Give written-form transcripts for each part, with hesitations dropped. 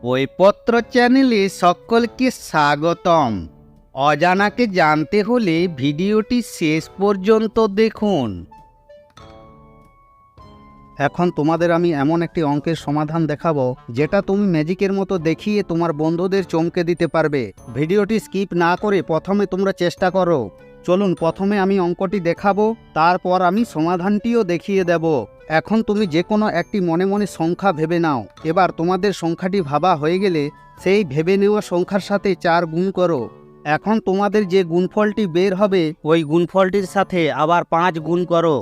বইপত্র চ্যানেলে সকলকে স্বাগতম। অজানাকে জানতে হলে ভিডিওটি শেষ পর্যন্ত দেখুন। এখন তোমাদের আমি এমন একটি অঙ্কের সমাধান দেখাবো যেটা তুমি ম্যাজিকের মতো দেখিয়ে তোমার বন্ধুদের চমকে দিতে পারবে। ভিডিওটি স্কিপ না করে প্রথমে তোমরা চেষ্টা করো। চলুন, প্রথমে আমি অঙ্কটি দেখাবো, তারপর আমি সমাধানটিও দেখিয়ে দেব। এখন তুমি যে কোনো একটি মনে মনে সংখ্যা ভেবে নাও। এবার তোমাদের সংখ্যাটি ভাবা হয়ে গেলে সেই ভেবে নেওয়া সংখ্যার সাথে 4 গুণ করো। এখন তোমাদের যে গুণফলটি বের হবে ওই গুণফলটির সাথে আবার 5 গুণ করো।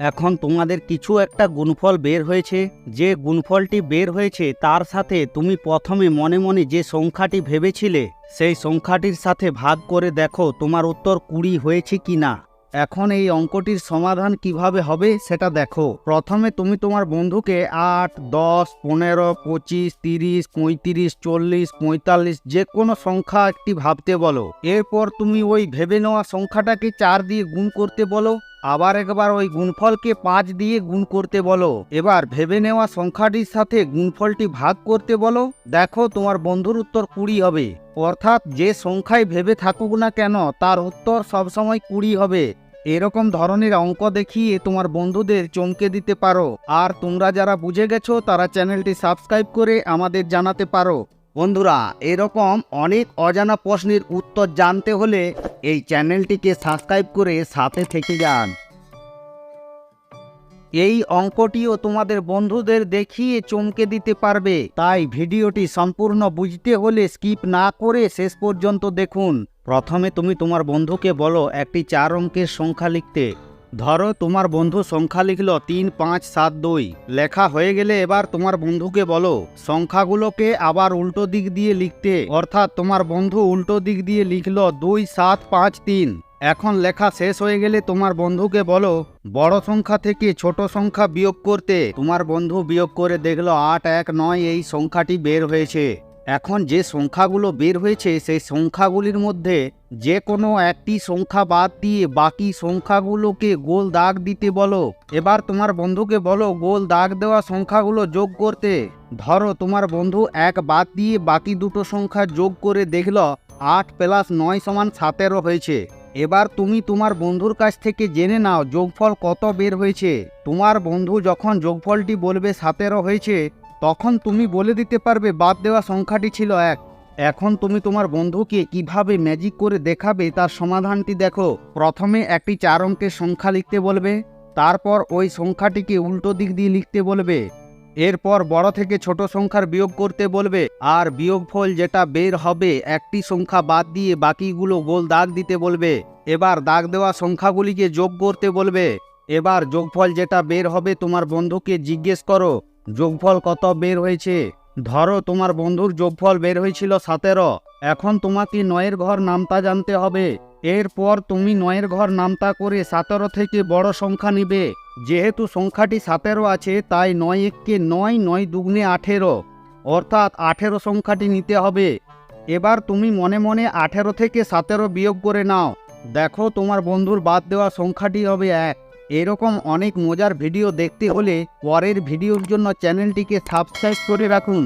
এখন তোমাদের কিছু একটা গুণফল বের হয়েছে। যে গুণফলটি বের হয়েছে তার সাথে তুমি প্রথমে মনে মনে যে সংখ্যাটি ভেবেছিলে সেই সংখ্যাটির সাথে ভাগ করে দেখো তোমার উত্তর 20 হয়েছে কি না। এখন এই অঙ্কটির সমাধান কিভাবে হবে সেটা দেখো। প্রথমে তুমি তোমার বন্ধুকে 8, 10, 15, 25, 30, 35, 40, 45 যে কোনো সংখ্যা একটি ভাবতে বলো। এরপর তুমি ওই ভেবে নেওয়া সংখ্যাটাকে 4 দিয়ে গুণ করতে বলো। আবার একবার ওই গুণফলকে 5 দিয়ে গুণ করতে বলো। এবার ভেবে নেওয়া সংখ্যাটির সাথে গুণফলটি ভাগ করতে বলো। দেখো তোমার বন্ধুর উত্তর 20 হবে। অর্থাৎ যে সংখ্যায় ভেবে থাকুক না কেন তার উত্তর সবসময় 20 হবে। এরকম ধরনের অঙ্ক দেখিয়ে তোমার বন্ধুদের চমকে দিতে পারো। আর তোমরা যারা বুঝে গেছো তারা চ্যানেলটি সাবস্ক্রাইব করে আমাদের জানাতে পারো। বন্ধুরা, এরকম অনেক অজানা প্রশ্নের উত্তর জানতে হলে এই চ্যানেলটিকে সাবস্ক্রাইব করে সাথে থেকে যান। এই অঙ্কটিও তোমাদের বন্ধুদের দেখিয়ে চমকে দিতে পারবে, তাই ভিডিওটি সম্পূর্ণ বুঝতে হলে স্কিপ না করে শেষ পর্যন্ত দেখুন। প্রথমে তুমি তোমার বন্ধুকে বলো একটি 4 অঙ্কের সংখ্যা লিখতে। ধরো তোমার বন্ধু সংখ্যা লিখল 3, 5, 7, 2। লেখা হয়ে গেলে এবার তোমার বন্ধুকে বলো সংখ্যাগুলোকে আবার উল্টো দিক দিয়ে লিখতে। অর্থাৎ তোমার বন্ধু উল্টো দিক দিয়ে লিখল 2, 7, 5, 3। এখন লেখা শেষ হয়ে গেলে তোমার বন্ধুকে বলো বড় সংখ্যা থেকে ছোট সংখ্যা বিয়োগ করতে। তোমার বন্ধু বিয়োগ করে দেখলো 8, 1, 9 এই সংখ্যাটি বের হয়েছে। এখন যে সংখ্যাগুলো বের হয়েছে সেই সংখ্যাগুলির মধ্যে যে কোনো একটি সংখ্যা বাদ দিয়ে বাকি সংখ্যাগুলোকে গোল দাগ দিতে বলো। এবার তোমার বন্ধুকে বলো গোল দাগ দেওয়া সংখ্যাগুলো যোগ করতে। ধরো তোমার বন্ধু 1 বাদ দিয়ে বাকি দুটো সংখ্যা যোগ করে দেখল 8 + 9 = 17 হয়েছে। এবার তুমি তোমার বন্ধুর কাছ থেকে জেনে নাও যোগফল কত বের হয়েছে। তোমার বন্ধু যখন যোগফলটি বলবে 17 হয়েছে তখন তুমি বলে দিতে পারবে বাদ দেওয়া সংখ্যাটি ছিল 1। এখন তুমি তোমার বন্ধুকে কিভাবে ম্যাজিক করে দেখাবে তার সমাধানটি দেখো। প্রথমে একটি 4 অঙ্কের সংখ্যা লিখতে বলবে, তারপর ওই সংখ্যাটিকে উল্টো দিক দিয়ে লিখতে বলবে। এরপর বড় থেকে ছোট সংখ্যার বিয়োগ করতে বলবে, আর বিয়োগফল যেটা বের হবে একটি সংখ্যা বাদ দিয়ে বাকিগুলো গোল দাগ দিতে বলবে। এবার দাগ দেওয়া সংখ্যাগুলিকে যোগ করতে বলবে। এবার যোগফল যেটা বের হবে তোমার বন্ধুকে জিজ্ঞেস করো যোগফল কত বের হয়েছে। ধরো তোমার বন্ধুর যোগফল বের হয়েছিল 17। এখন তোমাকে 9 ঘর নামতা জানতে হবে। এরপর তুমি 9 ঘর নামতা করে 17 থেকে বড় সংখ্যা নিবে। যেহেতু সংখ্যাটি 17 আছে তাই 9 1 9, 9 2 18, অর্থাৎ 18 সংখ্যাটি নিতে হবে। এবার তুমি মনে মনে 18 থেকে 17 বিয়োগ করে নাও। দেখো তোমার বন্ধুর বাদ দেওয়া সংখ্যাটি হবে 1। এরকম অনেক মজার ভিডিও দেখতে হলে পরের ভিডিওর জন্য চ্যানেলটিকে সাবস্ক্রাইব করে রাখুন।